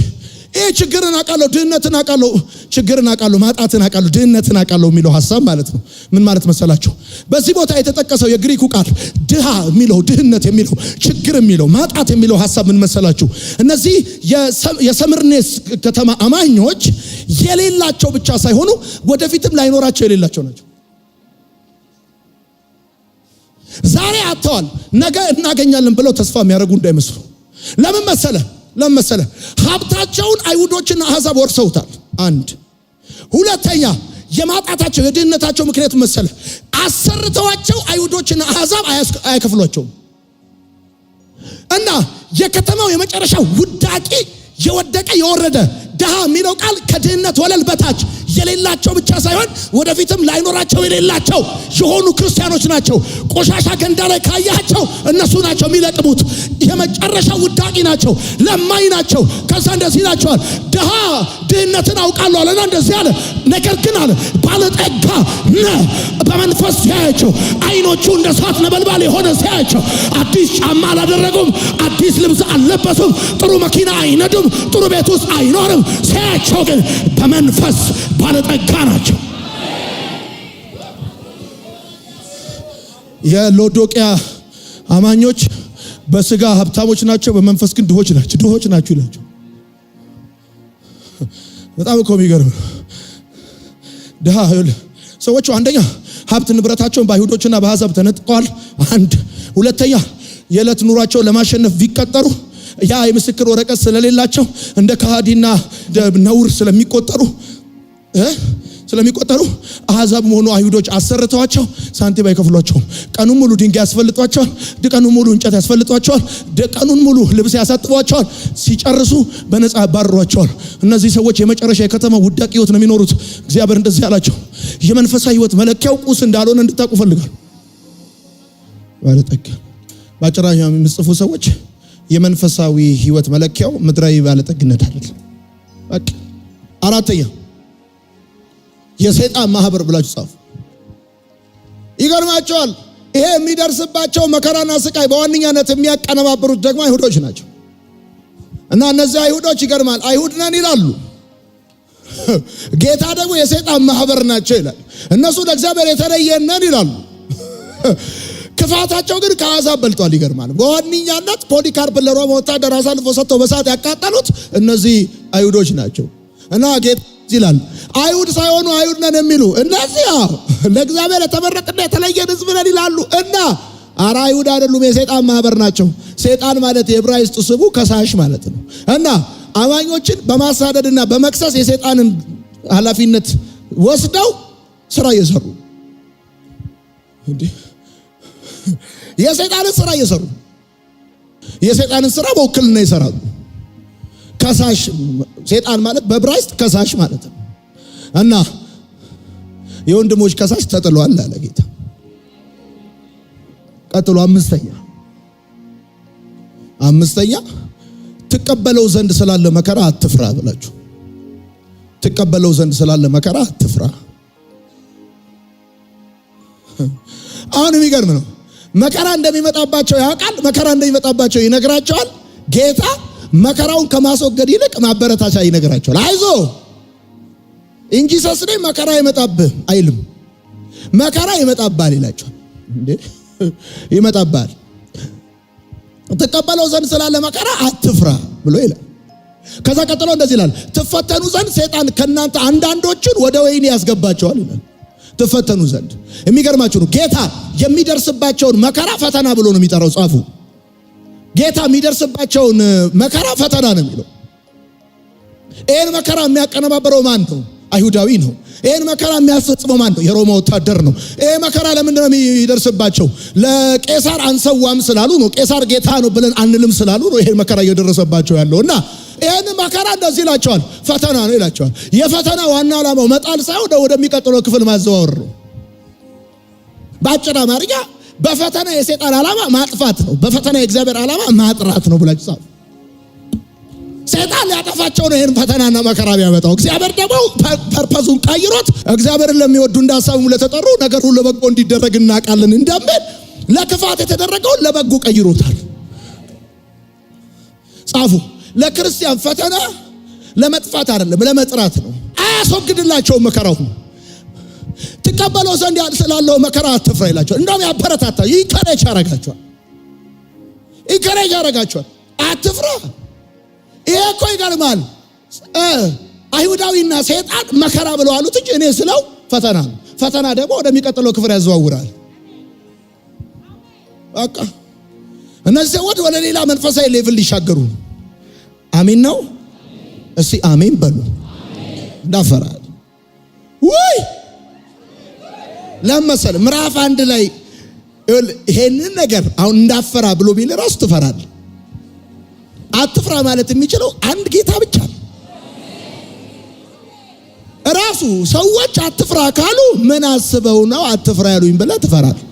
ይሄ ችግርን አውቃለሁ፣ ድህነትን አውቃለሁ፣ ችግርን አውቃለሁ፣ ማጣትን አውቃለሁ፣ ድህነትን አውቃለሁ የሚለው ሐሳብ ማለት ነው። ምን ማለት መሰላችሁ? በዚህ ቦታ የተጠቀሰው የግሪኩ ቃል ድሃ የሚለው፣ ድህነት የሚለው፣ ችግር የሚለው፣ ማጣት የሚለው ሐሳብ ምን መሰላችሁ? እነዚህ የሰምርኔስ ከተማ አማኞች የሌላቸው ብቻ ሳይሆኑ ወደፊትም ላይኖራቸው የሌላቸው ናቸው። ዛሬ አጥተዋል፣ ነገ እናገኛለን ብለው ተስፋ የሚያደርጉ እንዳይመስሉ። ለምን መሰለ? ሀብታቸውን አይሁዶችና አሕዛብ ወርሰውታል። አንድ ሁለተኛ፣ የማጣታቸው የድህነታቸው ምክንያት መሰለ? አሰርተዋቸው አይሁዶችና አሕዛብ አይከፍሏቸውም። እና የከተማው የመጨረሻ ውዳቂ የወደቀ የወረደ ድሃ የሚለው ቃል ከድህነት ወለል በታች የሌላቸው ብቻ ሳይሆን ወደፊትም ላይኖራቸው የሌላቸው የሆኑ ክርስቲያኖች ናቸው። ቆሻሻ ገንዳ ላይ ካያቸው እነሱ ናቸው የሚለቅሙት። የመጨረሻ ውዳቂ ናቸው፣ ለማኝ ናቸው። ከዛ እንደዚህ ናቸዋል፣ ድሃ ድህነትን አውቃለሁ አለና እንደዚህ አለ። ነገር ግን አለ ባለጠጋ ነህ በመንፈስ ሲያያቸው፣ አይኖቹ እንደ እሳት ነበልባል የሆነ ሲያያቸው፣ አዲስ ጫማ አላደረጉም፣ አዲስ ልብስ አልለበሱም፣ ጥሩ መኪና አይነዱም፣ ጥሩ ቤት ውስጥ አይኖርም። ሲያያቸው ግን በመንፈስ ባለጠጋ ናቸው። የሎዶቅያ አማኞች በስጋ ሀብታሞች ናቸው፣ በመንፈስ ግን ድሆች ናቸው ይላቸው። በጣም እኮ የሚገርም ድሃ ሰዎቹ አንደኛ ሀብት ንብረታቸውን በአይሁዶችና በአሕዛብ ተነጥቀዋል። ሁለተኛ የዕለት ኑሯቸው ለማሸነፍ ቢቀጠሩ ያ የምስክር ወረቀት ስለሌላቸው እንደ ከሃዲና ነውር ስለሚቆጠሩ አሕዛብ ሆኑ አይሁዶች አሰርተዋቸው ሳንቲም አይከፍሏቸውም። ቀኑን ሙሉ ድንጋይ ያስፈልጧቸዋል፣ ቀኑን ሙሉ እንጨት ያስፈልጧቸዋል፣ ቀኑን ሙሉ ልብስ ያሳጥቧቸዋል። ሲጨርሱ በነፃ ያባርሯቸዋል። እነዚህ ሰዎች የመጨረሻ የከተማ ውዳቂ ህይወት ነው የሚኖሩት። እግዚአብሔር እንደዚህ ያላቸው የመንፈሳዊ ህይወት መለኪያው ቁስ እንዳልሆነ እንድታውቁ ፈልጋለሁ። ባለጠጋ ባጭራኛ የሚጽፉ ሰዎች የመንፈሳዊ ህይወት መለኪያው ምድራዊ ባለጠግነት አይደለም። በቃ አራተኛ የሰይጣን ማህበር ብላችሁ ጻፉ። ይገርማቸዋል። ይሄ የሚደርስባቸው መከራና ስቃይ በዋነኛነት የሚያቀነባብሩት ደግሞ አይሁዶች ናቸው። እና እነዚህ አይሁዶች ይገርማል፣ አይሁድ ነን ይላሉ። ጌታ ደግሞ የሰይጣን ማህበር ናቸው ይላል። እነሱ ለእግዚአብሔር የተለየን ነን ይላሉ። ክፋታቸው ግን ከአሕዛብ በልጧል። ይገርማል። በዋነኛነት ፖሊካርፕን ለሮማ ወታደር አሳልፎ ሰጥተው በሳት ያቃጠሉት እነዚህ አይሁዶች ናቸው። እና ጌታ ይላል አይሁድ ሳይሆኑ አይሁድ ነን የሚሉ እነዚህ ለእግዚአብሔር የተመረጠና የተለየን ሕዝብ ነን ይላሉ። እና አራ አይሁድ አይደሉም፣ የሰይጣን ማህበር ናቸው። ሰይጣን ማለት የዕብራይስጥ ስሙ ከሳሽ ማለት ነው። እና አማኞችን በማሳደድና በመክሰስ የሰይጣንን ኃላፊነት ወስደው ስራ እየሰሩ የሰይጣንን ስራ እየሰሩ የሰይጣንን ስራ በውክልና ይሰራሉ። ከሳሽ ሰይጣን ማለት በዕብራይስጥ ከሳሽ ማለት ነው። እና የወንድሞች ከሳሽ ተጥሏል አለ ጌታ። ቀጥሎ አምስተኛ ትቀበለው ዘንድ ስላለ መከራ አትፍራ ብላችሁ ትቀበለው ዘንድ ስላለ መከራ አትፍራ። አሁን የሚገርም ነው። መከራ እንደሚመጣባቸው ያውቃል። መከራ እንደሚመጣባቸው ይነግራቸዋል። ጌታ መከራውን ከማስወገድ ይልቅ ማበረታቻ ይነግራቸዋል። አይዞ እንጂ ሰስኔ መከራ ይመጣብህ አይልም። መከራ ይመጣባል ይላቸዋል። ይመጣባል ትቀበለው ዘንድ ስላለ መከራ አትፍራ ብሎ ይላል። ከዛ ቀጥሎ እንደዚህ ይላል፣ ትፈተኑ ዘንድ ሰይጣን ከናንተ አንዳንዶችን ወደ ወህኒ ያስገባቸዋል ይላል። ትፈተኑ ዘንድ የሚገርማችሁ ነው። ጌታ የሚደርስባቸውን መከራ ፈተና ብሎ ነው የሚጠራው። ጻፉ። ጌታ የሚደርስባቸውን መከራ ፈተና ነው የሚለው። ይህን መከራ የሚያቀነባበረው ማን ነው? አይሁዳዊ ነው። ይህን መከራ የሚያስፈጽመው ማን ነው? የሮማ ወታደር ነው። ይህ መከራ ለምንድን ነው የሚደርስባቸው? ለቄሳር አንሰዋም ስላሉ ነው። ቄሳር ጌታ ነው ብለን አንልም ስላሉ ነው ይህን መከራ እየደረሰባቸው ያለው። እና ይህን መከራ እንደዚህ ይላቸዋል፣ ፈተና ነው ይላቸዋል። የፈተና ዋና ዓላማው መጣል ሳይሆን ወደሚቀጥለው ክፍል ማዘዋወር ነው። በአጭር አማርኛ በፈተና የሰይጣን ዓላማ ማጥፋት ነው፣ በፈተና የእግዚአብሔር ዓላማ ማጥራት ነው ብላችሁ ጻፉ። ሰይጣን ሊያጠፋቸው ነው ይህን ፈተናና መከራ ቢያመጣው። እግዚአብሔር ደግሞ ፐርፐዙን ቀይሮት እግዚአብሔርን ለሚወዱ እንዳሳቡ ለተጠሩ ነገር ሁሉ ለበጎ እንዲደረግ እናውቃለን እንደሚል ለክፋት የተደረገውን ለበጎ ቀይሮታል። ጻፉ። ለክርስቲያን ፈተና ለመጥፋት አይደለም ለመጥራት ነው። አያስወግድላቸውም መከራው። ትቀበለው ዘንድ ስላለው መከራ አትፍራ ይላቸዋል። እንደውም ያበረታታ ይከረጅ ያረጋቸዋል። አትፍራ። ይሄ እኮ ይገርማል። አይሁዳዊና ሰይጣን መከራ ብለው አሉት እንጂ እኔ ስለው ፈተና ነው። ፈተና ደግሞ ወደሚቀጥለው ክፍል ያዘዋውራል። በቃ እነዚህ ሰዎች ወደ ሌላ መንፈሳዊ ሌቭል ሊሻገሩ ነው። አሜን ነው። እስቲ አሜን በሉ። እንዳፈራል ወይ ለምሳሌ ምዕራፍ 1 ላይ ይሄንን ነገር አሁን እንዳፈራ ብሎ ቢል ራሱ ትፈራል። አትፍራ ማለት የሚችለው አንድ ጌታ ብቻ ነው። ራሱ ሰዎች አትፍራ ካሉ ምን አስበው ነው አትፍራ ያሉኝ ብለህ ትፈራለህ።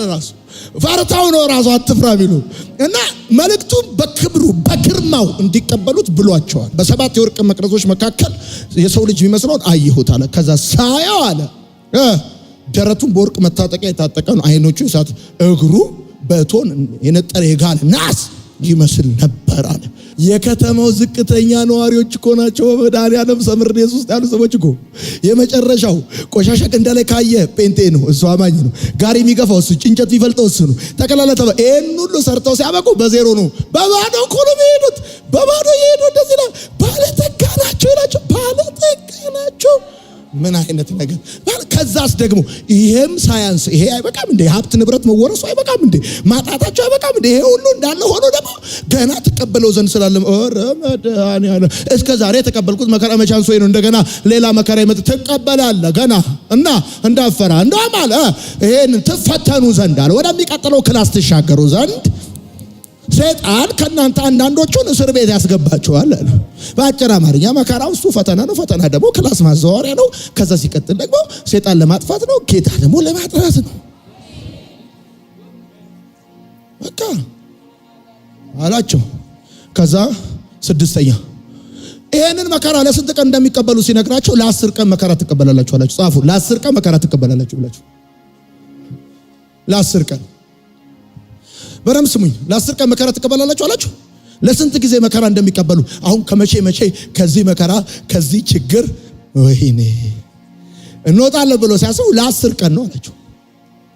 ራሱ ፈርተው ነው ራሱ አትፍራ ቢሉ እና መልእክቱን በክብሩ በግርማው እንዲቀበሉት ብሏቸዋል። በሰባት የወርቅ መቅረዞች መካከል የሰው ልጅ የሚመስለውን አየሁት አለ። ከዛ ሳየው አለ ደረቱን በወርቅ መታጠቂያ የታጠቀ ነው። አይኖቹ እሳት፣ እግሩ በእቶን የነጠረ የጋለ ናስ ይመስል ነበር አለ። የከተማው ዝቅተኛ ነዋሪዎች እኮ ናቸው። በመድኃኒዓለም ሰምርኔስ ውስጥ ያሉ ሰዎች እኮ የመጨረሻው ቆሻሻ ገንዳ ላይ ካየ ጴንጤ ነው፣ እሱ አማኝ ነው። ጋሪ የሚገፋው እሱ፣ እንጨት የሚፈልጠው እሱ ነው። ጠቅላላ ይሄን ሁሉ ሰርተው ሲያበቁ በዜሮ ነው። በባዶ እኮ ነው የሚሄዱት። በባዶ ይሄዱ። እንደዚህ ነው። ባለጠጋ ናቸው ይላቸው። ባለጠጋ ናቸው። ምን አይነት ነገር! ከዛስ ደግሞ ይሄም ሳያንስ ይሄ አይበቃም እንዴ? ሀብት ንብረት መወረሱ አይበቃም እንዴ? ማጣታቸው አይበቃም እንዴ? ይሄ ሁሉ እንዳለ ሆኖ ደግሞ ገና ተቀበለው ዘንድ ስላለም መድኃኒዓለም እስከ ዛሬ የተቀበልኩት መከራ መቻንስ ወይ ነው እንደገና ሌላ መከራ ይመጣ ትቀበላለህ ገና እና እንዳፈራ እንደውም አለ ይሄን ትፈተኑ ዘንድ አለ ወደሚቀጥለው ክላስ ትሻገሩ ዘንድ ሰይጣን ከናንተ አንዳንዶቹን እስር ቤት ያስገባቸዋል አለ። በአጭር አማርኛ መከራው እሱ ፈተና ነው። ፈተና ደግሞ ክላስ ማዘዋወሪያ ነው። ከዛ ሲቀጥል ደግሞ ሰይጣን ለማጥፋት ነው፣ ጌታ ደግሞ ለማጥራት ነው። በቃ አላቸው። ከዛ ስድስተኛ ይሄንን መከራ ለስንት ቀን እንደሚቀበሉ ሲነግራቸው ለ10 ቀን መከራ ትቀበላላችሁ አላችሁ። ጻፉ። ለ10 ቀን መከራ ትቀበላላችሁ ብላችሁ ለ10 ቀን በረም ስሙኝ። ለ10 ቀን መከራ ትቀበላላችሁ አላችሁ። ለስንት ጊዜ መከራ እንደሚቀበሉ አሁን ከመቼ ከዚህ መከራ ከዚህ ችግር ወይኔ እንወጣለን ብሎ ሲያስቡ ለ10 ቀን ነው አላችሁ።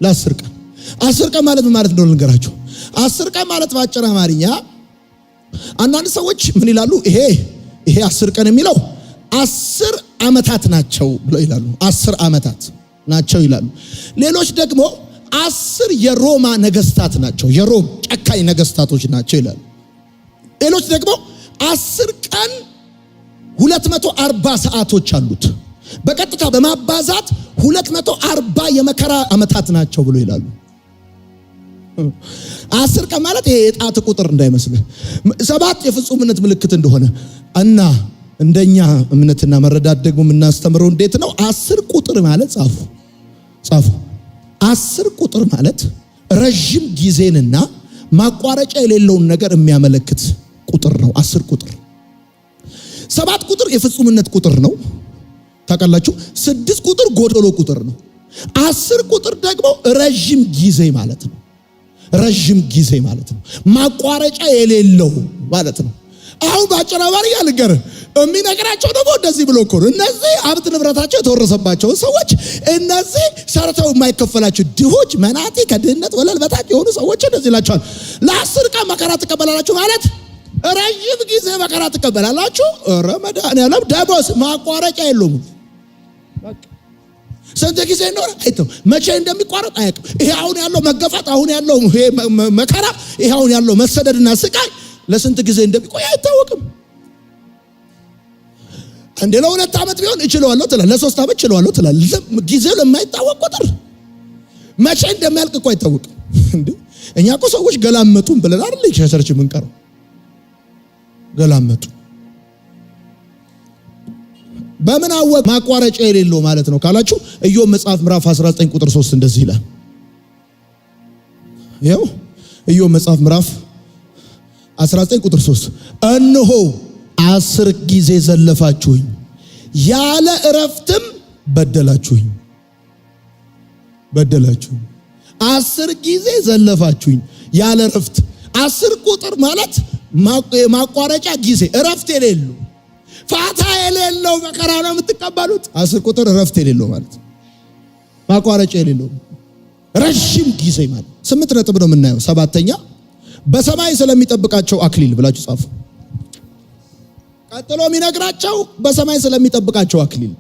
ለ10 ቀን 10 ቀን ማለት ምን ማለት እንደሆነ ልንገራችሁ። 10 ቀን ማለት በአጭር አማርኛ አንዳንድ ሰዎች ምን ይላሉ? ይሄ 10 ቀን የሚለው 10 ዓመታት ናቸው ብለው ይላሉ። 10 ዓመታት ናቸው ይላሉ። ሌሎች ደግሞ 10 የሮማ ነገስታት ናቸው፣ የሮም ጨካኝ ነገስታቶች ናቸው ይላሉ። ሌሎች ደግሞ 10 ቀን 240 ሰዓቶች አሉት። በቀጥታ በማባዛት 240 የመከራ ዓመታት ናቸው ብሎ ይላሉ። 10 ቀን ማለት ይሄ የጣት ቁጥር እንዳይመስልህ 7 የፍጹምነት ምልክት እንደሆነ እና እንደኛ እምነትና መረዳት ደግሞ የምናስተምረው እንዴት ነው? 10 ቁጥር ማለት ጻፉ 10 ቁጥር ማለት ረጅም ጊዜንና ማቋረጫ የሌለውን ነገር የሚያመለክት ቁጥር ነው። 10 ቁጥር 7 ቁጥር የፍጹምነት ቁጥር ነው ታውቃላችሁ። 6 ቁጥር ጎደሎ ቁጥር ነው። 10 ቁጥር ደግሞ ረጅም ጊዜ ማለት ነው። ረጅም ጊዜ ማለት ነው። ማቋረጫ የሌለው ማለት ነው። አሁን ባጭር አማርኛ ልንገርህ የሚነግራቸው ደግሞ እንደዚህ ብሎ እኮ ነው። እነዚህ ሀብት ንብረታቸው የተወረሰባቸው ሰዎች፣ እነዚህ ሰርተው የማይከፈላቸው ድሆች፣ መናጢ ከድህነት ወለል በታች የሆኑ ሰዎች እንደዚህ ይላቸዋል። ለ10 ቀን መከራ ትቀበላላችሁ ማለት ረጅም ጊዜ መከራ ትቀበላላችሁ። ረመዳን ደሞዝ ማቋረጫ የለውም። ስንት ጊዜ ነው አይተው መቼ እንደሚቋረጥ አያውቅም። ይሄ አሁን ያለው መገፋት፣ አሁን ያለው መከራ፣ ይሄ አሁን ያለው መሰደድና ስቃይ ለስንት ጊዜ እንደሚቆይ አይታወቅም። እንደ ለ2 ዓመት ቢሆን እችለዋለሁ ትላለህ፣ ለ3 ዓመት እችለዋለሁ ትላለህ። ጊዜው ለማይታወቅ ቁጥር መቼ እንደሚያልቅ እኮ አይታወቅም። እንዴ እኛ እኮ ሰዎች ገላመጡን ብለን አይደል ቸርች የምንቀረው? ገላመጡ በምን አወቅ? ማቋረጫ የሌለው ማለት ነው ካላችሁ ኢዮብ መጽሐፍ ምዕራፍ 19 ቁጥር 3 እንደዚህ ይላል። ይኸው ኢዮብ መጽሐፍ ምዕራፍ 19 ቁጥር 3 እነሆ 10 ጊዜ ዘለፋችሁኝ፣ ያለ እረፍትም በደላችሁኝ። 10 ጊዜ ዘለፋችሁኝ ያለ እረፍት። 10 ቁጥር ማለት ማቋረጫ ጊዜ፣ እረፍት የሌለው ፋታ የሌለው መከራ ነው የምትቀበሉት። 10 ቁጥር እረፍት የሌለው ማለት ማቋረጫ የሌለው ረጅም ጊዜ ማለት። 8 ነጥብ ነው የምናየው። 7ኛ በሰማይ ስለሚጠብቃቸው አክሊል ብላችሁ ጻፉ። ቀጥሎ የሚነግራቸው በሰማይ ስለሚጠብቃቸው አክሊል።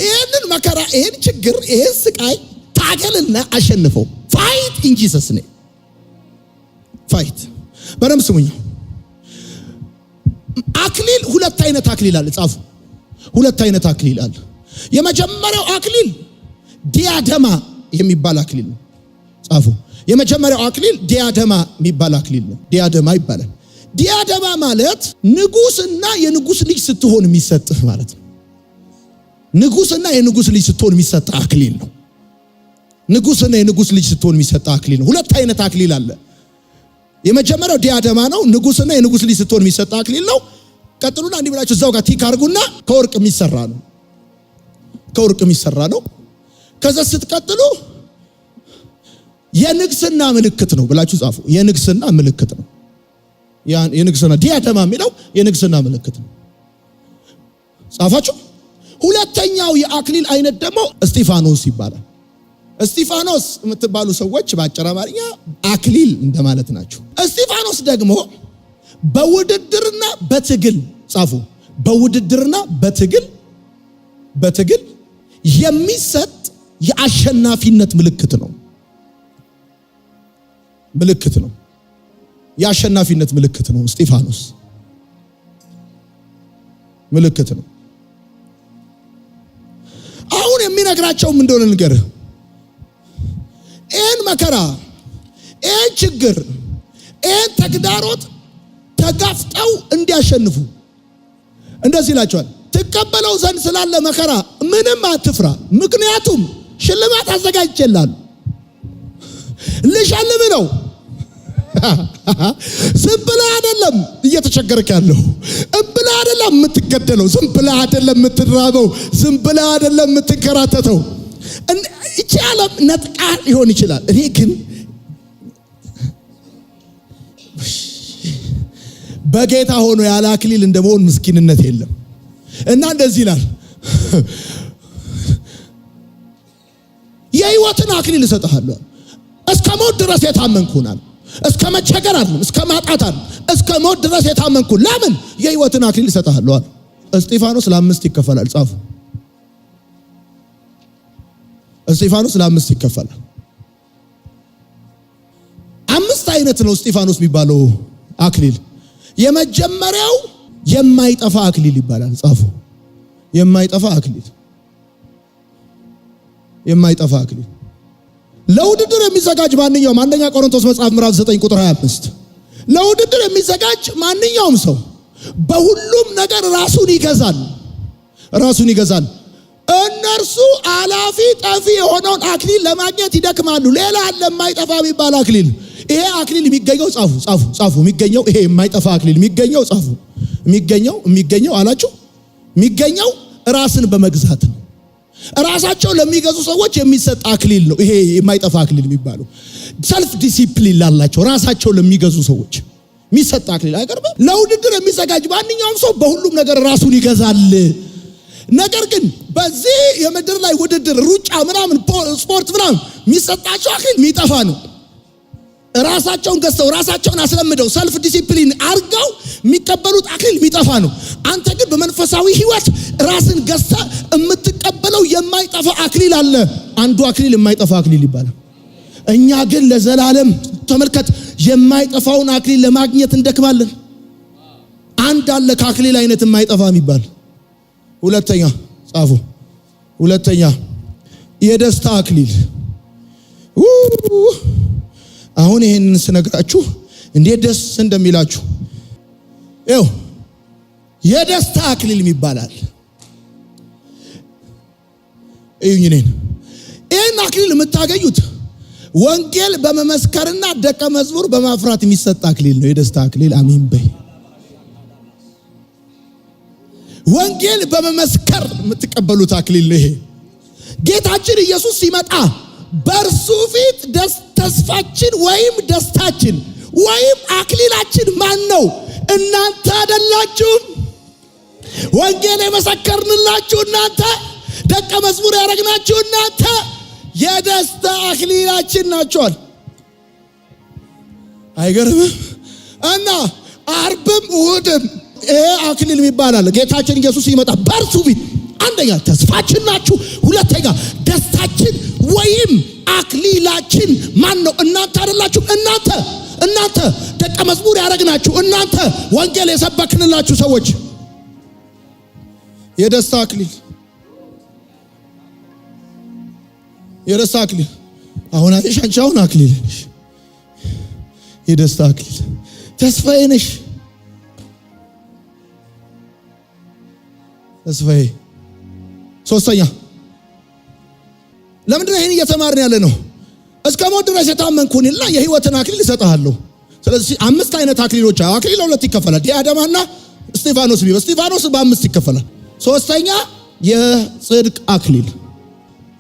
ይሄንን መከራ፣ ይሄን ችግር፣ ይሄን ስቃይ ታገልና አሸንፈው። ፋይት ኢን ጂሰስ ኔም ፋይት። በደምብ ስሙኝ። አክሊል 2 አይነት አክሊል አለ። ጻፉ። 2 አይነት አክሊል አለ። የመጀመሪያው አክሊል ዲያደማ የሚባል አክሊል ነው። ጻፉ። የመጀመሪያው አክሊል ዲያደማ የሚባል አክሊል ነው። ዲያደማ ይባላል። ዲያደማ ማለት ንጉስና የንጉስ ልጅ ስትሆን የሚሰጥህ ማለት ነው። ንጉስና የንጉስ ልጅ ስትሆን የሚሰጥ አክሊል ነው። ንጉስና የንጉስ ልጅ ስትሆን የሚሰጥ አክሊል ነው። 2 አይነት አክሊል አለ። የመጀመሪያው ዲያደማ ነው። ንጉስና የንጉስ ልጅ ስትሆን የሚሰጥ አክሊል ነው። ቀጥሉና እንዲህ ብላችሁ እዛው ጋር ቲክ አድርጉና ከወርቅ የሚሰራ ነው። ከወርቅ የሚሰራ ነው። ከዛ ስትቀጥሉ የንግስና ምልክት ነው ብላችሁ ጻፉ። የንግስና ምልክት ነው። የንግስና ዲያደማ የሚለው የንግስና ምልክት ነው። ጻፋችሁ። ሁለተኛው የአክሊል አይነት ደግሞ እስጢፋኖስ ይባላል። እስጢፋኖስ የምትባሉ ሰዎች በአጭር አማርኛ አክሊል እንደማለት ናቸው። እስጢፋኖስ ደግሞ በውድድርና በትግል ጻፉ። በውድድርና በትግል የሚሰጥ የአሸናፊነት ምልክት ነው። ምልክት ነው። የአሸናፊነት ምልክት ነው። እስጢፋኖስ ምልክት ነው። አሁን የሚነግራቸው ምን እንደሆነ ንገርህ። ይህን መከራ፣ ይህን ችግር፣ ይህን ተግዳሮት ተጋፍጠው እንዲያሸንፉ እንደዚህ ይላቸዋል። ትቀበለው ዘንድ ስላለ መከራ ምንም አትፍራ፣ ምክንያቱም ሽልማት አዘጋጅቼልሃለሁ። ልሸልም ነው። ዝም ብለህ አይደለም እየተቸገርክ ያለው፣ ዝም ብለህ አይደለም የምትገደለው፣ ዝም ብለህ አይደለም የምትራበው፣ ዝም ብለህ አይደለም የምትከራተተው። እቺ ዓለም ነጥቃ ሊሆን ይችላል። እኔ ግን በጌታ ሆኖ ያለ አክሊል እንደመሆን ምስኪንነት የለም እና እንደዚህ ይላል፣ የሕይወትን አክሊል እሰጥሃለሁ። እስከ ሞት ድረስ የታመንኩናል። እስከ መቸገር አይደለም፣ እስከ ማጣት አይደለም፣ እስከ ሞት ድረስ የታመንኩ። ለምን? የሕይወትን አክሊል እሰጥሃለሁ አለ። እስጢፋኖስ ለ5 ይከፈላል። ጻፉ። እስጢፋኖስ ለ5 ይከፈላል። 5 አይነት ነው እስጢፋኖስ የሚባለው አክሊል። የመጀመሪያው የማይጠፋ አክሊል ይባላል። ጻፉ። የማይጠፋ አክሊል፣ የማይጠፋ አክሊል። ለውድድር የሚዘጋጅ ማንኛውም አንደኛ ቆሮንቶስ መጽሐፍ ምዕራፍ 9 ቁጥር 25 ለውድድር የሚዘጋጅ ማንኛውም ሰው በሁሉም ነገር ራሱን ይገዛል። እነርሱ አላፊ ጠፊ የሆነውን አክሊል ለማግኘት ይደክማሉ። ሌላ አለ የማይጠፋ የሚባል አክሊል። ይሄ አክሊል የሚገኘው ጻፉ የሚገኘው ይሄ የማይጠፋ አክሊል የሚገኘው ጻፉ የሚገኘው አላችሁ የሚገኘው ራስን በመግዛት ነው። ራሳቸው ለሚገዙ ሰዎች የሚሰጥ አክሊል ነው። ይሄ የማይጠፋ አክሊል የሚባለው ሰልፍ ዲሲፕሊን ላላቸው ራሳቸው ለሚገዙ ሰዎች የሚሰጥ አክሊል አይቀርም። ለውድድር የሚዘጋጅ ማንኛውም ሰው በሁሉም ነገር ራሱን ይገዛል። ነገር ግን በዚህ የምድር ላይ ውድድር፣ ሩጫ ምናምን ስፖርት ምናምን የሚሰጣቸው አክሊል የሚጠፋ ነው። ራሳቸውን ገዝተው ራሳቸውን አስለምደው ሰልፍ ዲሲፕሊን አርገው የሚቀበሉት አክሊል የሚጠፋ ነው። አንተ ግን በመንፈሳዊ ሕይወት ራስን ገዝተህ የምትቀበለው የማይጠፋ አክሊል አለ። አንዱ አክሊል የማይጠፋ አክሊል ይባላል። እኛ ግን ለዘላለም ተመልከት፣ የማይጠፋውን አክሊል ለማግኘት እንደክማለን። አንድ አለ ከአክሊል አይነት የማይጠፋ የሚባል። ሁለተኛ ጻፉ። ሁለተኛ የደስታ አክሊል። አሁን ይሄንን ስነግራችሁ እንዴት ደስ እንደሚላችሁ ይኸው የደስታ አክሊል ይባላል። እዩኝ ነኝ። ይሄን አክሊል የምታገኙት ወንጌል በመመስከርና ደቀ መዝሙር በማፍራት የሚሰጥ አክሊል ነው። የደስታ አክሊል። አሜን በይ። ወንጌል በመመስከር የምትቀበሉት አክሊል ነው። ይሄ ጌታችን ኢየሱስ ሲመጣ በእርሱ ፊት ተስፋችን ወይም ደስታችን ወይም አክሊላችን ማን ነው? እናንተ አይደላችሁም? ወንጌል የመሰከርንላችሁ እናንተ፣ ደቀ መዝሙር ያደረግናችሁ እናንተ የደስታ አክሊላችን ናችኋል። አይገርምም? እና አርብም እሑድም ይሄ አክሊል ይባላል። ጌታችን ኢየሱስ ሲመጣ በእርሱ ፊት አንደኛ ተስፋችን ናችሁ፣ ሁለተኛ ደስታችን ወይም አክሊላችን ማን ነው? እናንተ አይደላችሁ? እናንተ ደቀ መዝሙር ያደረግናችሁ እናንተ፣ ወንጌል የሰበክንላችሁ ሰዎች የደስታ አክሊል። የደስታ አክሊል። አሁን አይሽ አንቺ አሁን አክሊል ነሽ። የደስታ አክሊል ተስፋዬ ነሽ። ተስፋዬ። ሶስተኛ ለምንድን ነው ይሄን እየተማርን ያለ ነው? እስከ ሞት ድረስ የታመንኩኝና የሕይወትን አክሊል እሰጥሃለሁ። ስለዚህ 5 አይነት አክሊሎች አሉ። አክሊል 2 ይከፈላል። ዲያደማና እስጢፋኖስ ቢሆን እስጢፋኖስ በ5 ይከፈላል። ሶስተኛ የጽድቅ አክሊል።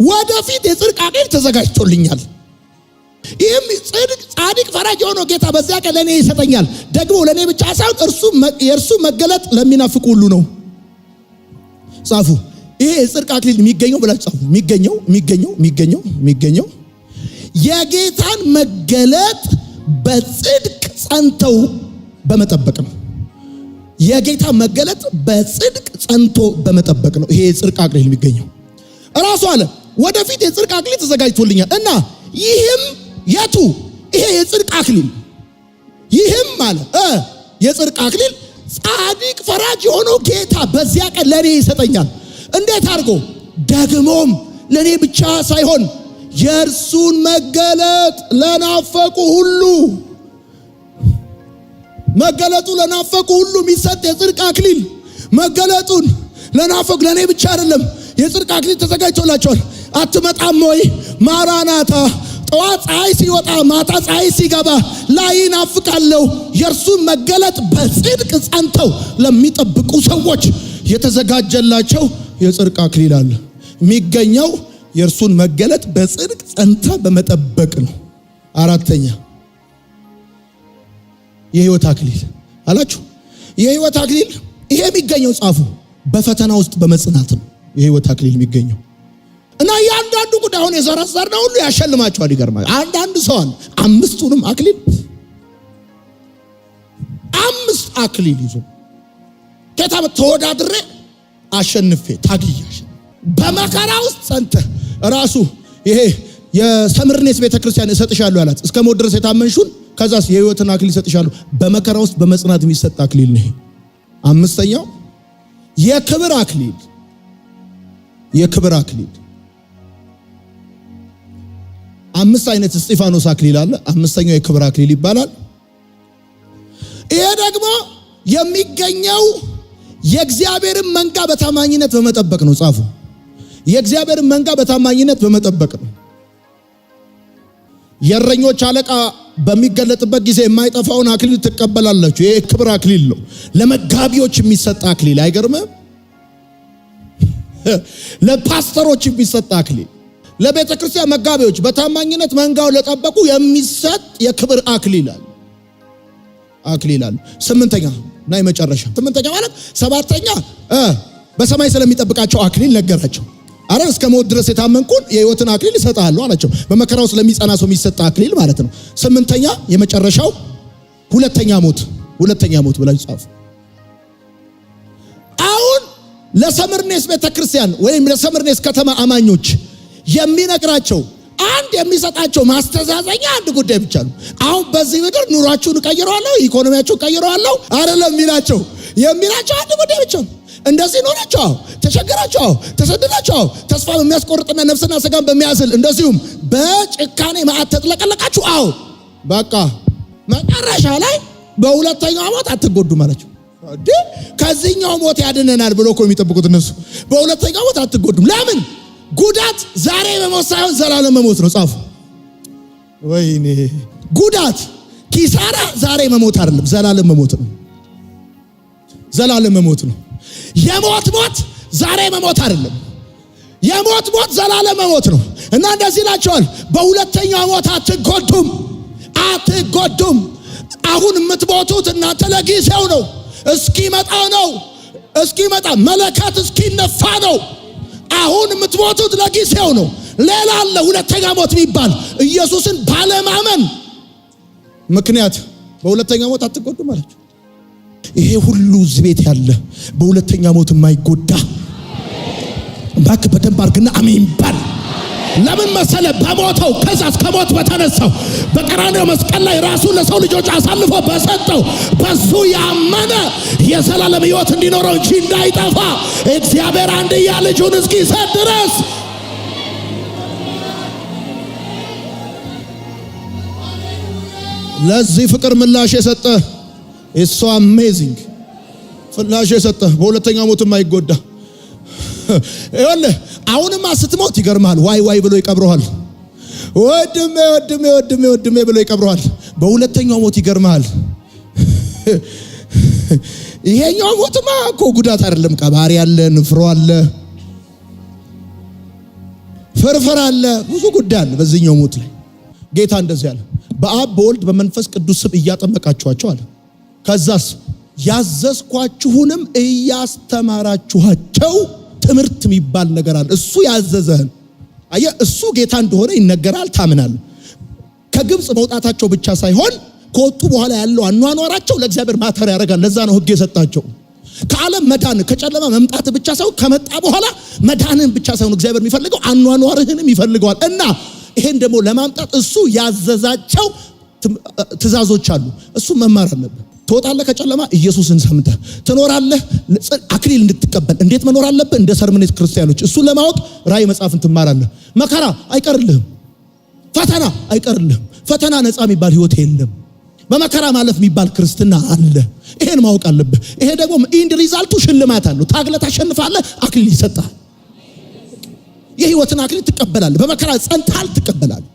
ወደፊት የጽድቅ አክሊል ተዘጋጅቶልኛል። ይህም ጻድቅ ፈራጅ የሆነው ጌታ በዚያ ቀን ለእኔ ይሰጠኛል። ደግሞ ለእኔ ብቻ ሳይሆን የእርሱ መገለጥ ለሚናፍቁ ሁሉ ነው። ጻፉ። ይሄ የጽድቅ አክሊል የሚገኘው ብላችሁ ጻፉ። የሚገኘው የጌታን መገለጥ በጽድቅ ጸንተው በመጠበቅ ነው። የጌታ መገለጥ በጽድቅ ጸንቶ በመጠበቅ ነው። ይሄ የጽድቅ አክሊል የሚገኘው ራሱ ራሱ አለ ወደፊት የጽድቅ አክሊል ተዘጋጅቶልኛል እና ይህም የቱ ይሄ የጽድቅ አክሊል ይህም አለ የጽድቅ አክሊል ጻድቅ ፈራጅ የሆነው ጌታ በዚያ ቀን ለኔ ይሰጠኛል። እንዴት አድርጎ? ደግሞም ለኔ ብቻ ሳይሆን የእርሱን መገለጥ ለናፈቁ ሁሉ መገለጡ ለናፈቁ ሁሉ የሚሰጥ የጽድቅ አክሊል መገለጡን ለናፈቁ ለኔ ብቻ አይደለም። የጽድቅ አክሊል ተዘጋጅቶላቸዋል። አትመጣም ወይ? ማራናታ ጠዋት ፀሐይ ሲወጣ ማታ ፀሐይ ሲገባ ላይ ናፍቃለሁ። የእርሱን መገለጥ በጽድቅ ጸንተው ለሚጠብቁ ሰዎች የተዘጋጀላቸው የጽድቅ አክሊል አለ። የሚገኘው የእርሱን መገለጥ በጽድቅ ጸንተ በመጠበቅ ነው። አራተኛ የህይወት አክሊል አላችሁ። የህይወት አክሊል ይሄ የሚገኘው ጻፉ በፈተና ውስጥ በመጽናት ነው የህይወት አክሊል የሚገኘው። እና ያንዳንዱ ጉዳይ አሁን የዘረዘርነው ሁሉ ያሸልማቸዋል። ይገርማል። አንዳንድ ሰው አምስቱንም አክሊል 5 አክሊል ይዞ ከታም ተወዳድሬ አሸንፌ ታግያሽ በመከራ ውስጥ ጸንተ ራሱ ይሄ የሰምርኔስ ቤተክርስቲያን እሰጥሻለሁ ያላት እስከ ሞት ድረስ የታመንሹን ከዛስ የህይወትን አክሊል እሰጥሻለሁ በመከራ ውስጥ በመጽናት የሚሰጥ አክሊል ነው። አምስተኛው የክብር አክሊል የክብር አክሊል 5 አይነት እስጢፋኖስ አክሊል አለ። አምስተኛው የክብር አክሊል ይባላል። ይሄ ደግሞ የሚገኘው የእግዚአብሔርን መንጋ በታማኝነት በመጠበቅ ነው። ጻፉ የእግዚአብሔርን መንጋ በታማኝነት በመጠበቅ ነው። የእረኞች አለቃ በሚገለጥበት ጊዜ የማይጠፋውን አክሊል ትቀበላላችሁ። ይሄ ክብር አክሊል ነው። ለመጋቢዎች የሚሰጥ አክሊል አይገርምም? ለፓስተሮች የሚሰጥ አክሊል፣ ለቤተ ክርስቲያን መጋቢዎች በታማኝነት መንጋው ለጠበቁ የሚሰጥ የክብር አክሊል አለ። 8ኛ እና የመጨረሻ 8ኛ ማለት 7ኛ በሰማይ ስለሚጠብቃቸው አክሊል ነገራቸው። አረ እስከ ሞት ድረስ የታመንኩን የህይወትን አክሊል እሰጥሃለሁ አላቸው። በመከራው ስለሚጸና ሰው የሚሰጥ አክሊል ማለት ነው። 8ኛ የመጨረሻው ሁለተኛ ሞት ብላችሁ ጻፉ። አሁን ለሰምርኔስ ቤተክርስቲያን ወይም ለሰምርኔስ ከተማ አማኞች የሚነግራቸው አንድ የሚሰጣቸው ማስተዛዘኛ አንድ ጉዳይ ብቻ ነው። አሁን በዚህ ምድር ኑሯችሁን ቀይረዋለሁ፣ ኢኮኖሚያችሁን ቀይረዋለሁ አይደለም የሚላቸው አንድ ጉዳይ ብቻ ነው። እንደዚህ ኖራችሁ ተቸገራችሁ ተሰደዳችሁ ተስፋ በሚያስቆርጥና ነፍስና ስጋን በሚያዝል እንደዚሁም በጭካኔ መዓት ተጥለቀለቃችሁ በቃ መጨረሻ ላይ በሁለተኛው ሞት አትጎዱም አላችሁ። ከዚህኛው ሞት ያድነናል ብሎ እኮ የሚጠብቁት እነሱ በሁለተኛው ሞት አትጎዱም። ለምን? ጉዳት ዛሬ መሞት ሳይሆን ዘላለም መሞት ነው። ጻፉ። ወይኔ ጉዳት ኪሳራ ዛሬ መሞት አይደለም፣ ዘላለም መሞት ነው። ዘላለም መሞት ነው። የሞት ዛሬ መሞት አይደለም፣ የሞት ዘላለም መሞት ነው። እና እንደዚህ ይላቸዋል፣ በሁለተኛው ሞት አትጎዱም። አሁን የምትሞቱት እናንተ ለጊዜው ነው፣ እስኪመጣ መለከት እስኪነፋ ነው። አሁን የምትሞቱት ለጊዜው ነው። ሌላ አለ ሁለተኛ ሞት የሚባል ኢየሱስን ባለማመን ምክንያት በሁለተኛ ሞት አትጎዱም አላችሁ። ይሄ ሁሉ እዚህ ቤት ያለ በሁለተኛ ሞት የማይጎዳ እባክህ በደንብ አድርግና አሜን በል። ለምን መሰለ? በሞተው ከዛስ ከሞት በተነሳው በቀራንዮ መስቀል ላይ ራሱን ለሰው ልጆች አሳልፎ በሰጠው በሱ ያመነ የዘላለም ሕይወት እንዲኖረው እንጂ እንዳይጠፋ እግዚአብሔር አንድያ ልጁን እስኪሰጥ ድረስ ለዚህ ፍቅር ምላሽ የሰጠ it's so amazing ፍላሽ የሰጠ በሁለተኛው ሞት የማይጎዳ አሁንማ ስትሞት ይገርማል። ዋይ ብሎ ይቀብረዋል። ወድሜ ብሎ ይቀብረዋል። በሁለተኛው ሞት ይገርማል። ይሄኛው ሞትማ እኮ ጉዳት አይደለም። ቀባሪ አለ፣ ንፍሮ አለ፣ ፍርፍር አለ፣ ብዙ ጉዳይ አለ በዚህኛው ሞት ላይ። ጌታ እንደዚህ አለ፣ በአብ በወልድ በመንፈስ ቅዱስ ስም እያጠመቃችኋቸው አለ። ከዛስ ያዘዝኳችሁንም እያስተማራችኋቸው ትምህርት የሚባል ነገር አለ። እሱ ያዘዘህን አየህ፣ እሱ ጌታ እንደሆነ ይነገራል፣ ታምናለህ። ከግብጽ መውጣታቸው ብቻ ሳይሆን ከወጡ በኋላ ያለው አኗኗራቸው ለእግዚአብሔር ማተር ያደርጋል። ለዛ ነው ሕግ የሰጣቸው። ከዓለም መዳን ከጨለማ መምጣት ብቻ ሳይሆን ከመጣ በኋላ መዳንን ብቻ ሳይሆን እግዚአብሔር የሚፈልገው አኗኗርህንም ይፈልገዋል። እና ይሄን ደግሞ ለማምጣት እሱ ያዘዛቸው ትእዛዞች አሉ። እሱ መማር አለብህ። ትወጣለህ ከጨለማ ኢየሱስን ሰምተህ ትኖራለህ። አክሊል እንድትቀበል እንዴት መኖር አለብህ? እንደ ሰርምኔት ክርስቲያኖች እሱን ለማወቅ ራእይ መጽሐፍን ትማራለህ። መከራ አይቀርልህም፣ ፈተና አይቀርልህም። ፈተና ነፃ የሚባል ህይወት የለም። በመከራ ማለፍ የሚባል ክርስትና አለ። ይሄን ማወቅ አለብህ። ይሄ ደግሞ ኢንድ ሪዛልቱ ሽልማት አለው። ታግለህ ታሸንፋለህ፣ አክሊል ይሰጣል። የህይወትን አክሊል ትቀበላለህ። በመከራ ጸንተሃል፣ ትቀበላለህ።